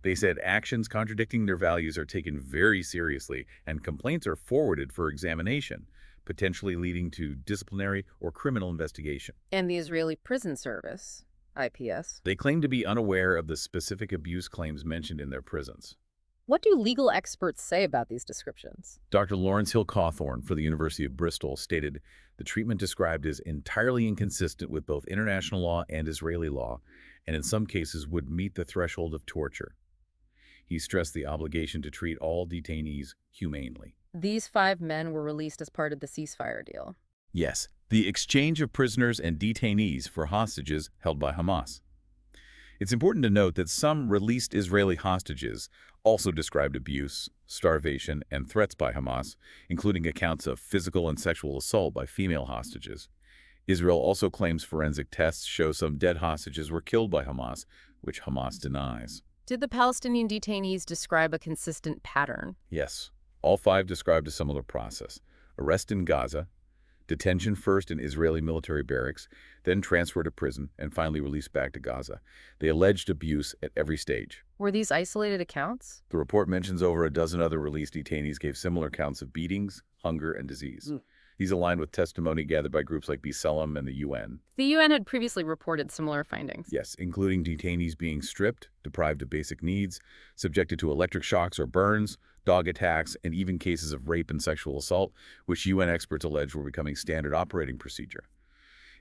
They said actions contradicting their values are taken very seriously and complaints are forwarded for examination, potentially leading to disciplinary or criminal investigation. And the Israeli Prison Service, IPS. They claim to be unaware of the specific abuse claims mentioned in their prisons. What do legal experts say about these descriptions? Dr. Lawrence Hill Cawthorne for the University of Bristol stated the treatment described is entirely inconsistent with both international law and Israeli law, and in some cases would meet the threshold of torture. He stressed the obligation to treat all detainees humanely. These 5 men were released as part of the ceasefire deal. Yes, the exchange of prisoners and detainees for hostages held by Hamas. It's important to note that some released Israeli hostages also described abuse, starvation, and threats by Hamas, including accounts of physical and sexual assault by female hostages. Israel also claims forensic tests show some dead hostages were killed by Hamas, which Hamas denies. Did the Palestinian detainees describe a consistent pattern? Yes, all 5 described a similar process. Arrest in Gaza, detention first in Israeli military barracks, then transfer to prison, and finally released back to Gaza. They alleged abuse at every stage. Were these isolated accounts? The report mentions over a dozen other released detainees gave similar accounts of beatings, hunger, and disease. These aligned with testimony gathered by groups like B'Tselem and the UN. The UN had previously reported similar findings. Yes, including detainees being stripped, deprived of basic needs, subjected to electric shocks or burns, dog attacks, and even cases of rape and sexual assault, which UN experts alleged were becoming standard operating procedure.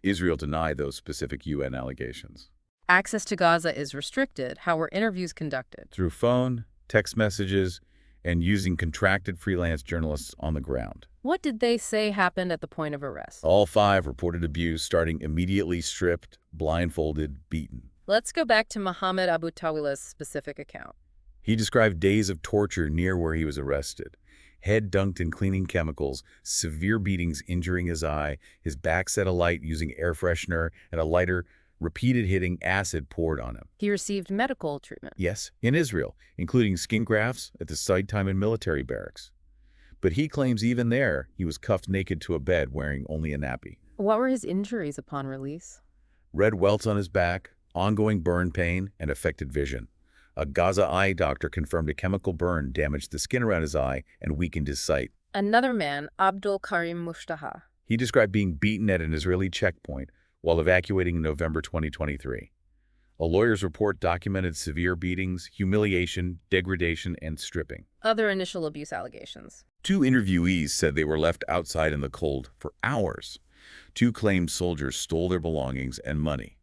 Israel denied those specific UN allegations. Access to Gaza is restricted. How were interviews conducted? Through phone, text messages, and using contracted freelance journalists on the ground. What did they say happened at the point of arrest? All 5 reported abuse, starting immediately stripped, blindfolded, beaten. Let's go back to Mohammed Abu Tawila's specific account. He described days of torture near where he was arrested. Head dunked in cleaning chemicals, severe beatings injuring his eye, his back set alight using air freshener, and a lighter, repeated hitting acid poured on him. He received medical treatment. Yes, in Israel, including skin grafts at the Sidetime military barracks. But he claims even there, he was cuffed naked to a bed wearing only a nappy. What were his injuries upon release? Red welts on his back, ongoing burn pain, and affected vision. A Gaza eye doctor confirmed a chemical burn damaged the skin around his eye and weakened his sight. Another man, Abdul Karim Mushtaha. He described being beaten at an Israeli checkpoint while evacuating in November 2023. A lawyer's report documented severe beatings, humiliation, degradation, and stripping. Other initial abuse allegations. 2 interviewees said they were left outside in the cold for hours. 2 claimed soldiers stole their belongings and money.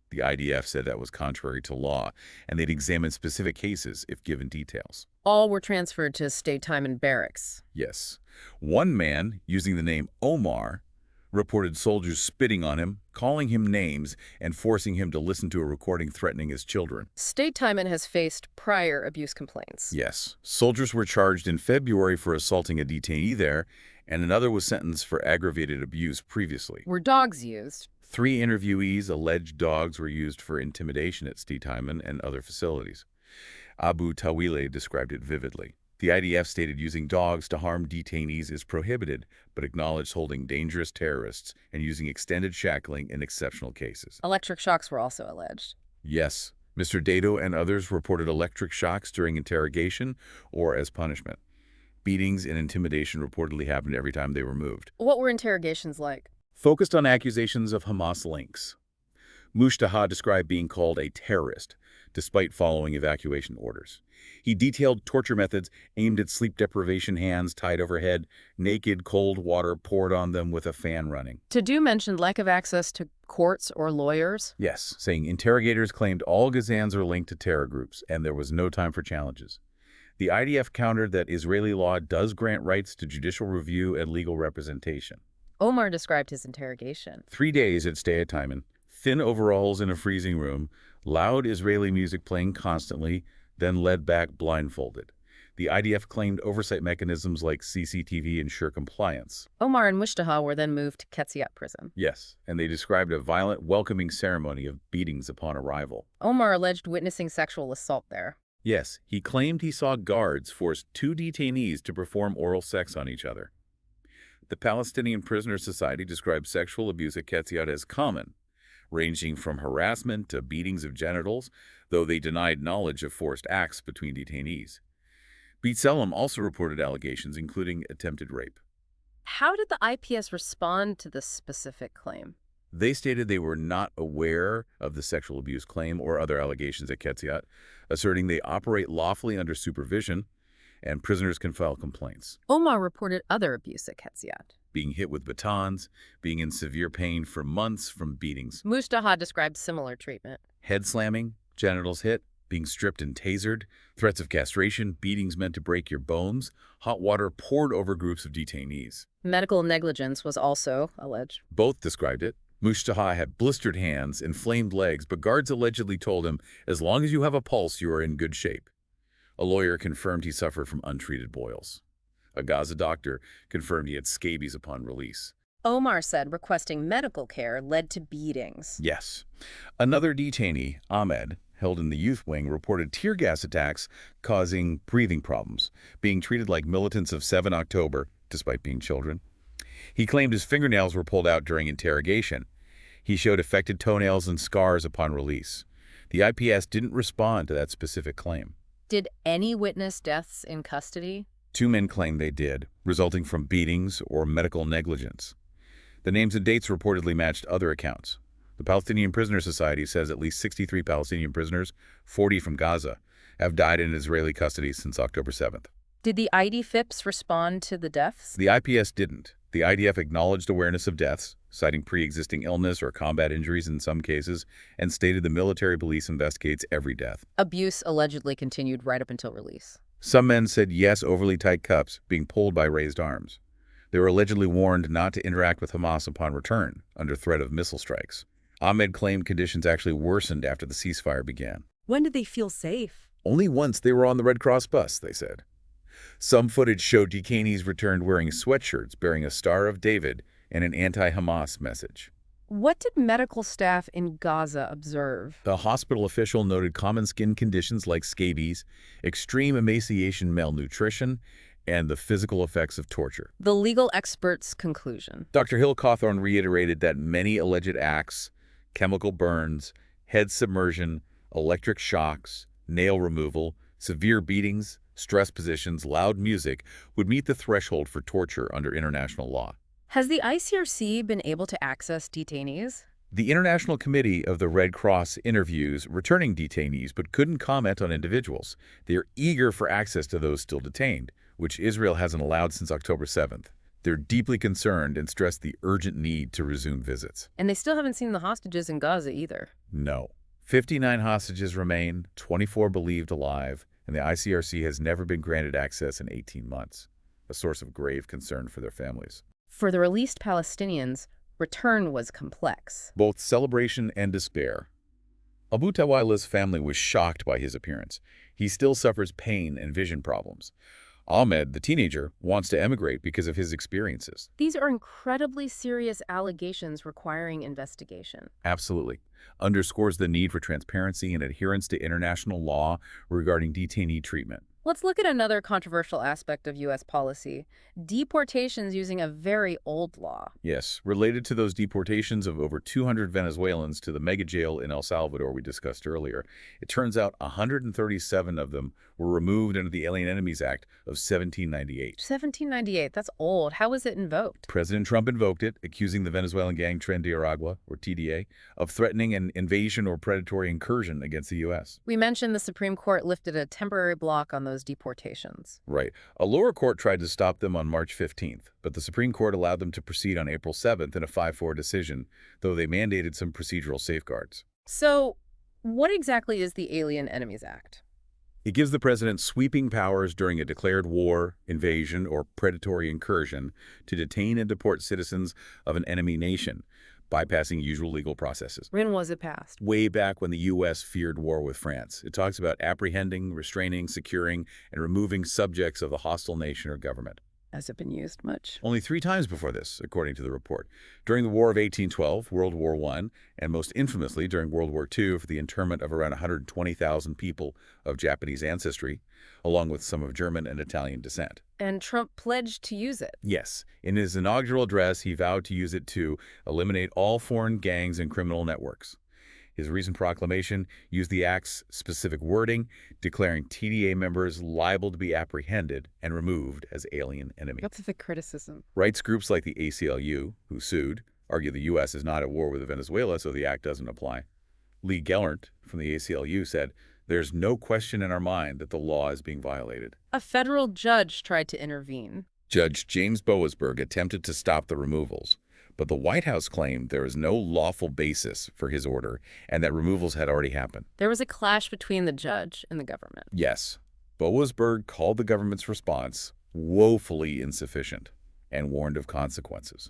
The IDF said that was contrary to law, and they'd examine specific cases if given details. All were transferred to stay time in barracks. Yes. One man, using the name Omar, reported soldiers spitting on him, calling him names, and forcing him to listen to a recording threatening his children. State Timon has faced prior abuse complaints. Yes. Soldiers were charged in February for assaulting a detainee there, and another was sentenced for aggravated abuse previously. Were dogs used? 3 interviewees alleged dogs were used for intimidation at State Timon and other facilities. Abu Tawile described it vividly. The IDF stated using dogs to harm detainees is prohibited, but acknowledged holding dangerous terrorists and using extended shackling in exceptional cases. Electric shocks were also alleged. Yes, Mr. Dato and others reported electric shocks during interrogation or as punishment. Beatings and intimidation reportedly happened every time they were moved. What were interrogations like? Focused on accusations of Hamas links. Mustafa described being called a terrorist, despite following evacuation orders. He detailed torture methods aimed at sleep deprivation, hands tied overhead, naked, cold water poured on them with a fan running. Tadu mentioned lack of access to courts or lawyers. Yes, saying interrogators claimed all Gazans are linked to terror groups, and there was no time for challenges. The IDF countered that Israeli law does grant rights to judicial review and legal representation. Omar described his interrogation. 3 days at stay at Timon, thin overalls in a freezing room, loud Israeli music playing constantly, then led back blindfolded. The IDF claimed oversight mechanisms like CCTV ensure compliance. Omar and Mustafa were then moved to Ketziat prison. Yes, and they described a violent welcoming ceremony of beatings upon arrival. Omar alleged witnessing sexual assault there. Yes, he claimed he saw guards force 2 detainees to perform oral sex on each other. The Palestinian Prisoner Society described sexual abuse at Ketziat as common, ranging from harassment to beatings of genitals, though they denied knowledge of forced acts between detainees. B'Tselem also reported allegations, including attempted rape. How did the IPS respond to this specific claim? They stated they were not aware of the sexual abuse claim or other allegations at Ketziat, asserting they operate lawfully under supervision and prisoners can file complaints. Omar reported other abuse at Ketziat. Being hit with batons, being in severe pain for months from beatings. Mustafa described similar treatment. Head slamming, genitals hit, being stripped and tasered, threats of castration, beatings meant to break your bones, hot water poured over groups of detainees. Medical negligence was also alleged. Both described it. Mustafa had blistered hands, inflamed legs, but guards allegedly told him, as long as you have a pulse, you are in good shape. A lawyer confirmed he suffered from untreated boils. A Gaza doctor confirmed he had scabies upon release. Omar said requesting medical care led to beatings. Yes. Another detainee, Ahmed, held in the youth wing, reported tear gas attacks causing breathing problems, being treated like militants of 7 October, despite being children. He claimed his fingernails were pulled out during interrogation. He showed affected toenails and scars upon release. The IPS didn't respond to that specific claim. Did any witness deaths in custody? 2 men claimed they did, resulting from beatings or medical negligence. The names and dates reportedly matched other accounts. The Palestinian Prisoner Society says at least 63 Palestinian prisoners, 40 from Gaza, have died in Israeli custody since October 7th. Did the IDFIPS respond to the deaths? The IPS didn't. The IDF acknowledged awareness of deaths, citing pre-existing illness or combat injuries in some cases, and stated the military police investigates every death. Abuse allegedly continued right up until release. Some men said yes, overly tight cuffs, being pulled by raised arms. They were allegedly warned not to interact with Hamas upon return, under threat of missile strikes. Ahmed claimed conditions actually worsened after the ceasefire began. When did they feel safe? Only once they were on the Red Cross bus, they said. Some footage showed detainees returned wearing sweatshirts bearing a Star of David and an anti-Hamas message. What did medical staff in Gaza observe? The hospital official noted common skin conditions like scabies, extreme emaciation, malnutrition, and the physical effects of torture. The legal expert's conclusion. Dr. Hill Cawthorne reiterated that many alleged acts, chemical burns, head submersion, electric shocks, nail removal, severe beatings, stress positions, loud music would meet the threshold for torture under international law. Has the ICRC been able to access detainees? The International Committee of the Red Cross interviews returning detainees but couldn't comment on individuals. They are eager for access to those still detained, which Israel hasn't allowed since October 7th. They're deeply concerned and stress the urgent need to resume visits. And they still haven't seen the hostages in Gaza either. No. 59 hostages remain, 24 believed alive, and the ICRC has never been granted access in 18 months, a source of grave concern for their families. For the released Palestinians, return was complex. Both celebration and despair. Abu Tawila's family was shocked by his appearance. He still suffers pain and vision problems. Ahmed, the teenager, wants to emigrate because of his experiences. These are incredibly serious allegations requiring investigation. Absolutely. Underscores the need for transparency and adherence to international law regarding detainee treatment. Let's look at another controversial aspect of U.S. policy, deportations using a very old law. Yes, related to those deportations of over 200 Venezuelans to the mega jail in El Salvador we discussed earlier, it turns out 137 of them were removed under the Alien Enemies Act of 1798. 1798, that's old. How was it invoked? President Trump invoked it, accusing the Venezuelan gang Tren de Aragua, or TDA, of threatening an invasion or predatory incursion against the U.S. We mentioned the Supreme Court lifted a temporary block on those deportations. Right. A lower court tried to stop them on March 15th, but the Supreme Court allowed them to proceed on April 7th in a 5-4 decision, though they mandated some procedural safeguards. So, what exactly is the Alien Enemies Act? It gives the president sweeping powers during a declared war, invasion, or predatory incursion to detain and deport citizens of an enemy nation, bypassing usual legal processes. When was it passed? Way back when the U.S. feared war with France. It talks about apprehending, restraining, securing, and removing subjects of the hostile nation or government. Has it been used much? Only 3 times before this, according to the report. During the War of 1812, World War I, and most infamously during World War II for the internment of around 120,000 people of Japanese ancestry, along with some of German and Italian descent. And Trump pledged to use it. Yes, in his inaugural address, he vowed to use it to eliminate all foreign gangs and criminal networks. His recent proclamation used the Act's specific wording, declaring TDA members liable to be apprehended and removed as alien enemies. That's a big criticism. Rights groups like the ACLU, who sued, argue the U.S. is not at war with Venezuela, so the Act doesn't apply. Lee Gellert from the ACLU said, "There's no question in our mind that the law is being violated." A federal judge tried to intervene. Judge James Boasberg attempted to stop the removals, but the White House claimed there is no lawful basis for his order and that removals had already happened. There was a clash between the judge and the government. Yes, Boasberg called the government's response woefully insufficient and warned of consequences.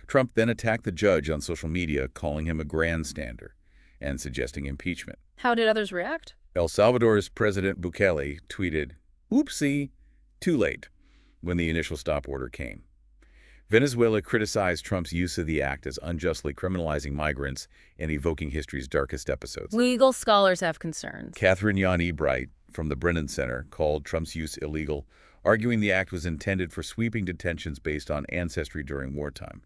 Trump then attacked the judge on social media, calling him a grandstander and suggesting impeachment. How did others react? El Salvador's President Bukele tweeted, "Oopsie, too late," when the initial stop order came. Venezuela criticized Trump's use of the act as unjustly criminalizing migrants and evoking history's darkest episodes. Legal scholars have concerns. Catherine Yan Ebright from the Brennan Center called Trump's use illegal, arguing the act was intended for sweeping detentions based on ancestry during wartime,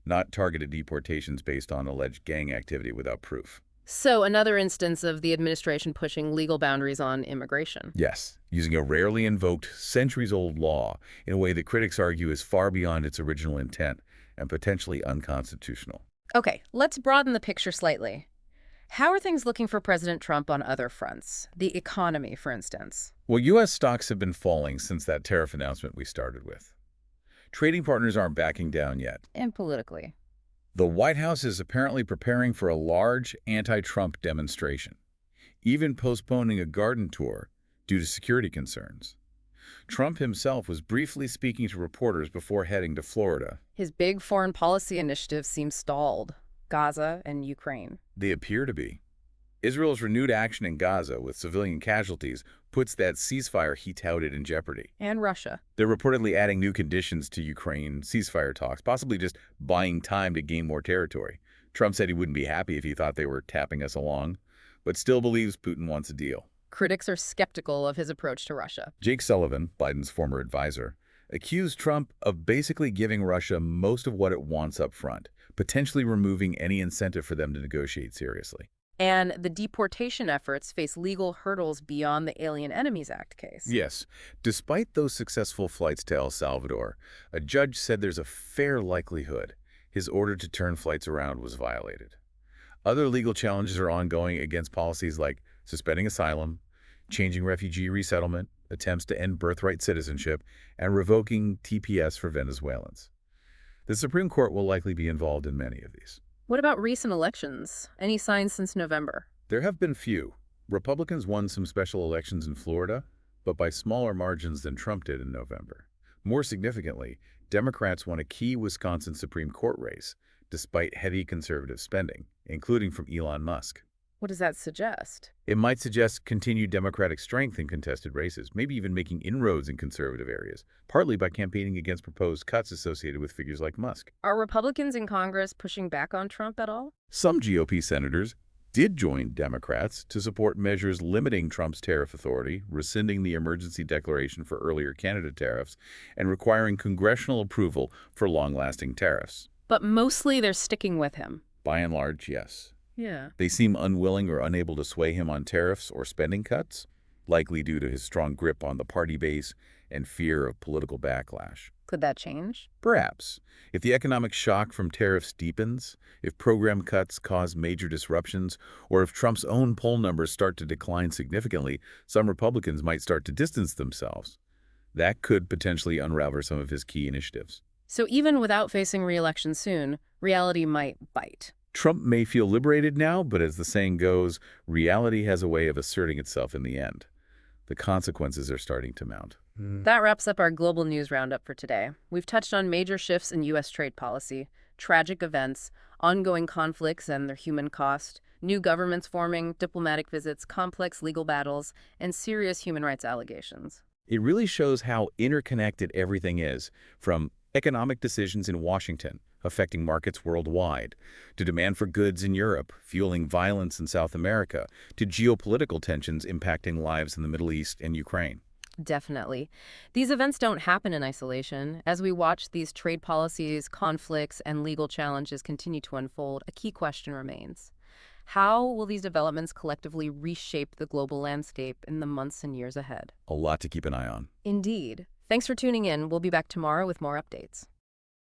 not targeted deportations based on alleged gang activity without proof. So another instance of the administration pushing legal boundaries on immigration. Yes, using a rarely invoked, centuries-old law in a way that critics argue is far beyond its original intent and potentially unconstitutional. Okay, let's broaden the picture slightly. How are things looking for President Trump on other fronts? The economy, for instance. Well, U.S. stocks have been falling since that tariff announcement we started with. Trading partners aren't backing down yet. And politically. The White House is apparently preparing for a large anti-Trump demonstration, even postponing a garden tour due to security concerns. Trump himself was briefly speaking to reporters before heading to Florida. His big foreign policy initiatives seem stalled. Gaza and Ukraine. They appear to be. Israel's renewed action in Gaza with civilian casualties puts that ceasefire he touted in jeopardy. And Russia. They're reportedly adding new conditions to Ukraine ceasefire talks, possibly just buying time to gain more territory. Trump said he wouldn't be happy if he thought they were tapping us along, but still believes Putin wants a deal. Critics are skeptical of his approach to Russia. Jake Sullivan, Biden's former advisor, accused Trump of basically giving Russia most of what it wants up front, potentially removing any incentive for them to negotiate seriously. And the deportation efforts face legal hurdles beyond the Alien Enemies Act case. Yes. Despite those successful flights to El Salvador, a judge said there's a fair likelihood his order to turn flights around was violated. Other legal challenges are ongoing against policies like suspending asylum, changing refugee resettlement, attempts to end birthright citizenship, and revoking TPS for Venezuelans. The Supreme Court will likely be involved in many of these. What about recent elections? Any signs since November? There have been few. Republicans won some special elections in Florida, but by smaller margins than Trump did in November. More significantly, Democrats won a key Wisconsin Supreme Court race, despite heavy conservative spending, including from Elon Musk. What does that suggest? It might suggest continued Democratic strength in contested races, maybe even making inroads in conservative areas, partly by campaigning against proposed cuts associated with figures like Musk. Are Republicans in Congress pushing back on Trump at all? Some GOP senators, did join Democrats to support measures limiting Trump's tariff authority, rescinding the emergency declaration for earlier Canada tariffs, and requiring congressional approval for long-lasting tariffs. But mostly they're sticking with him. By and large, yes. Yeah. They seem unwilling or unable to sway him on tariffs or spending cuts, likely due to his strong grip on the party base and fear of political backlash. Could that change? Perhaps. If the economic shock from tariffs deepens, if program cuts cause major disruptions, or if Trump's own poll numbers start to decline significantly, some Republicans might start to distance themselves. That could potentially unravel some of his key initiatives. So even without facing re-election soon, reality might bite. Trump may feel liberated now, but as the saying goes, reality has a way of asserting itself in the end. The consequences are starting to mount. That wraps up our Global News Roundup for today. We've touched on major shifts in U.S. trade policy, tragic events, ongoing conflicts and their human cost, new governments forming, diplomatic visits, complex legal battles, and serious human rights allegations. It really shows how interconnected everything is, from economic decisions in Washington, affecting markets worldwide, to demand for goods in Europe, fueling violence in South America, to geopolitical tensions impacting lives in the Middle East and Ukraine. Definitely. These events don't happen in isolation. As we watch these trade policies, conflicts, and legal challenges continue to unfold, a key question remains. How will these developments collectively reshape the global landscape in the months and years ahead? A lot to keep an eye on. Indeed. Thanks for tuning in. We'll be back tomorrow with more updates.